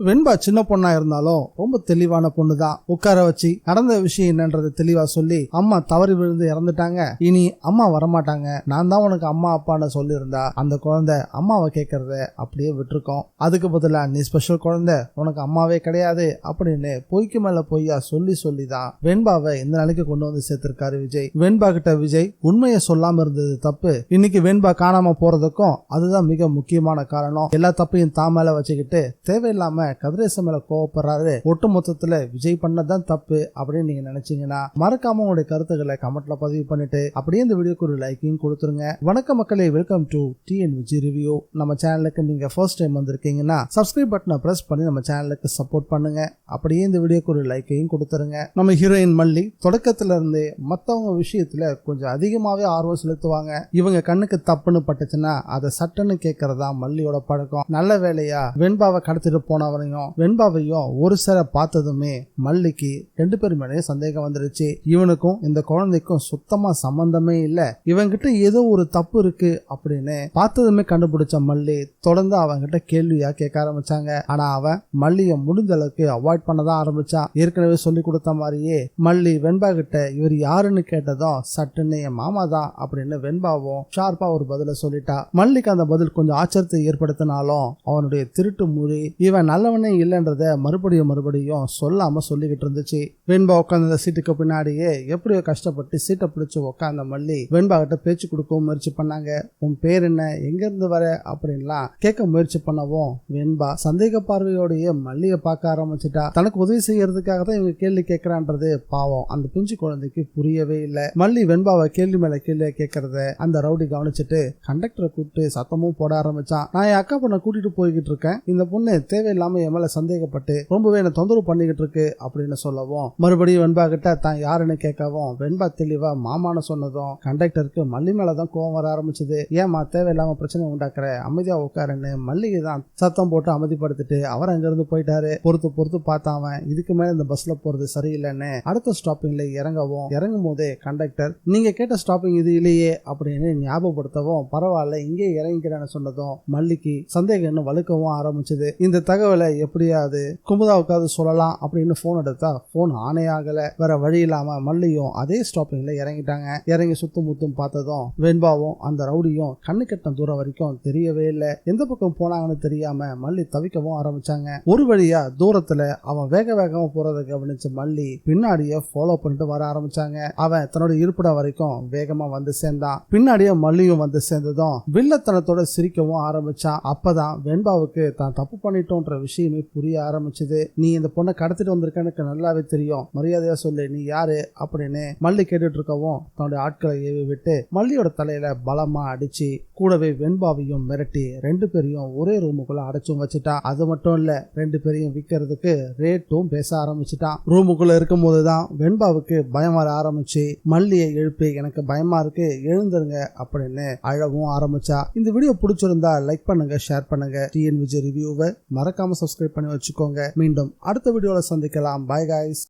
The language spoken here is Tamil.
வெண்பா சின்ன பொண்ணா இருந்தாலும் ரொம்ப தெளிவான பொண்ணு தான். உட்கார வச்சு நடந்த விஷயம் என்னன்றது தெளிவா சொல்லி, அம்மா தவறி விழுந்து இறந்துட்டாங்க, இனி அம்மா வரமாட்டாங்க, நான் தான் உனக்கு அம்மா அப்பான்னு சொல்லியிருந்தா அந்த குழந்தை அம்மாவை கேட்கறத அப்படியே விட்டுருக்கோம். அதுக்கு பதிலா நீ ஸ்பெஷல் குழந்தை, உனக்கு அம்மாவே கிடையாது அப்படின்னு பொய்க்கு மேல பொய்யா சொல்லி தான் வெண்பாவை இந்த நிலைக்கு கொண்டு வந்து சேர்த்திருக்காரு விஜய். வெண்பா கிட்ட விஜய் உண்மையை சொல்லாம இருந்தது தப்பு. இன்னைக்கு வெண்பா காணாம போறதுக்கும் அதுதான் மிக முக்கியமான காரணம். எல்லா தப்பையும் தான் மேல வச்சுக்கிட்டு தேவையில்லாம கதிரேசன் மேல கோவப்படுறாரு. ஒட்டு மொத்தத்துல விஜய் பண்ணதான் தப்பு அப்படின்னு நீங்க நினைச்சீங்கன்னா மறக்காம உங்களுடைய கருத்துக்களை கமெண்ட்ல பதிவு பண்ணிட்டு அப்படியே இந்த வீடியோக்கு ஒரு லைக்கையும் கொடுத்துருங்க. வணக்கம் மக்களே, வெல்கம் டு TNVG ரிவ்யூ. நம்ம சேனலுக்கு நீங்க ஃபர்ஸ்ட் டைம் வந்திருக்கீங்கன்னா சப்ஸ்கிரைப் பட்டனை பிரஸ் பண்ணி நம்ம சேனலுக்கு சப்போர்ட் பண்ணுங்க. அப்படியே இந்த வீடியோக்கு ஒரு லைக்கையும் கொடுத்துருங்க. நம்ம ஹீரோயின் மல்லி தொடக்கத்துல இருந்தே மத்தவங்க விஷயத்துல கொஞ்சம் அதிகமாவே ஆர்வம் செலுத்துவாங்க. இவங்க கண்ணுக்கு தப்புன்னு பட்டுச்சுன்னா அதை சட்டன்னு கேட்கறதா மல்லியோட பழக்கம். நல்ல வேலையா வெண்பாவை கடத்திட்டு போனவரையும் வெண்பாவையும் ஒரு சில பார்த்ததுமே மல்லிக்கு ரெண்டு பேர் மேலே சந்தேகம் வந்துருச்சு. இவனுக்கும் இந்த குழந்தைக்கும் சுத்தமா சம்பந்தமே இல்ல, இவங்கிட்ட ஏதோ ஒரு தப்பு இருக்கு அப்படின்னு பார்த்ததுமே கண்டுபிடிச்ச மல்லி தொடர்ந்து அவங்கிட்ட கேள்வியா கேட்க ஆரம்பிச்சாங்க. ஆனா அவன் மல்லிய முடிஞ்ச அளவுக்கு அவாய்ட் பண்ணதான் ஆரம்பிச்சான். ஏற்கனவே சொல்லி கொடுத்த மாதிரியே மல்லி வெண்பா கிட்ட இவர் யாருன்னு கேட்டதும் சட்டுன்னு என் மாமா தான் அப்படின்னு வெண்பாவும் ஷார்ப்பா ஒரு பதில சொல்லிட்டா. மல்லிக்கு அந்த பதில் கொஞ்சம் ஆச்சரியத்தை ஏற்படுத்தினாலும் அவனுடைய திருட்டு மொழி இவன் நல்லவனே இல்லைன்றத மறுபடியும் சொல்லாம சொல்லிக்கிட்டு இருந்துச்சு. வெண்பா உட்கார்ந்த சீட்டுக்கு பின்னாடியே எப்படியோ கஷ்டப்பட்டு சீட்டை பிடிச்சு உட்கார்ந்த மல்லி வெண்பா கிட்ட பேச்சு கொடுக்கவும் முயற்சி பண்ணாங்க. உன் பேர் என்ன, எங்க இருந்து வர அப்படின்லாம் கேட்க முயற்சி பண்ணவும் வெண்பா சந்தேக பார்வையோடைய மல்லியை பார்க்க ஆரம்பிச்சுட்டா. தனக்கு உதவி செய்யறதுக்காக தான் இவங்க கேள்வி கேட்கறான்றது பாவம் அந்த பிஞ்சு குழந்தைக்கு புரியவே இல்லை. மல்லி வெண்பாவை கேள்வி மேல கேள்வியை கேட்கறத அந்த ரவுடி கவனிச்சுட்டு கண்டக்டரை கூப்பிட்டு சத்தமும் போட ஆரம்பிச்சான். நான் என் அக்கா பொண்ணை கூட்டிட்டு போய்கிட்டு இருக்கேன், இந்த பொண்ணு தேவையில்லாம என் மேல சந்தேகப்பட்டு ரொம்பவே என்ன தொந்தரவு பண்ணிக்கிட்டு இருக்கு அப்படின்னு சொல்லவும் மறுபடியும் வெண்பா கிட்ட தான் யாருன்னு கேட்கவும் வெண்பா தெளிவா மாமான்னு சொன்னதும் கண்டக்டருக்கு மல்லி மேலதான் கோவம் வர ஆரம்பிச்சது. ஏமா தேவையில்லாம பிரச்சனை உண்டாக்குற, அமைதியா உட்காருன்னு மல்லிகை தான் சத்தம் போட்டு அமைதிப்படுத்திட்டு அவர் அங்கிருந்து போயிட்டாரு. பொறுத்து பார்த்தாவன் இதுக்கு மேல இந்த பஸ்ல போறது சரியில்லைன்னு அடுத்த ஸ்டாப்பிங்ல இறங்கும் போதே கண்டக்டர் நீங்க கேட்ட ஸ்டாப்பிங் இது இல்லையே அப்படின்னு ஞாபகப்படுத்தவும் பரவாயில்ல இங்கே இறங்கிக்கிறேன்னு சொன்னதும் மல்லிக்கு சந்தேகம் இன்னும் வலுக்கவும் ஆரம்பிச்சது. இந்த தகவலை எப்படியாவது குமுதாவுக்காவது சொல்லலாம் அப்படின்னு போன் எடுத்தா போன் ஆனே ஆகல. வேற வழி இல்லாம மல்லியும் அதே ஸ்டாப்பிங்ல இறங்கிட்டாங்க. இறங்கி சுத்தும் பார்த்ததும் வெண்பாவும் அந்த ரவுடியும் கண்ணு கெட்ட தூரம் வரைக்கும் தெரியவே இல்லை. எந்த பக்கம் போனாங்கன்னு தெரியாம மல்லி தவிக்கவும் ஆரம்பிச்சாங்க. ஒரு வழியா தூரத்துல அவன் வேகமா போறதை கவனிச்ச மல்லி பின்னாடியே ஃபாலோ பண்ணிட்டு வர ஆரம்பிச்சாங்க. அவன் தன்னோட இருப்பிடம் வரைக்கும் வேகமா வந்து சேர்ந்தான். பின்னாடியே மல்லியும் வந்து சேர்ந்ததும் வில்லத்தனத்தோட சிரிக்கவும் ஆரம்பிச்சான். அப்பதான் வெண்பாவுக்கு தான் தப்பு பண்ணிட்டோன்ற விஷயமே புரிய ஆரம்பிச்சது. நீ இந்த பொண்ணை கடத்திட்டு வந்திருக்க எனக்கு நல்லாவே தெரியும், மரியாதையா சொல்லு நீ யாரு அப்படின்னு மல்லி கேட்டுட்டு இருக்கவும் தன்னுடைய ஆட்களை ஏவி விட்டு மல்லியோட தலையில பலமா அடிச்சு கூடவே வெண்பாவையும் மிரட்டி ரெண்டு பேரையும் ஒரே ரூமுக்குள்ள அடைச்சும் வச்சுட்டான். அது மட்டும் இல்ல ரெண்டு பேரையும் விற்கிறதுக்கு ரேட்டும் பேச ஆரம்பிச்சுட்டான். ரூமுக்குள்ள இருக்கும் போதுதான் வெண்பாவுக்கு பயம் வர ஆரம்பிச்சு மல்லியை எழுப்பி எனக்கு பயமா இருக்கு எழுந்துருங்க அப்படின்னு அழவும் ஆரம்பிச்சா. இந்த வீடியோ பிடிச்சிருந்தா லைக் பண்ணுங்க, ஷேர் பண்ணுங்க. TNVG ரிவ்யூவை மறக்காம சப்ஸ்கிரைப் பண்ணி வச்சுக்கோங்க. மீண்டும் அடுத்த வீடியோல சந்திக்கலாம். By guys.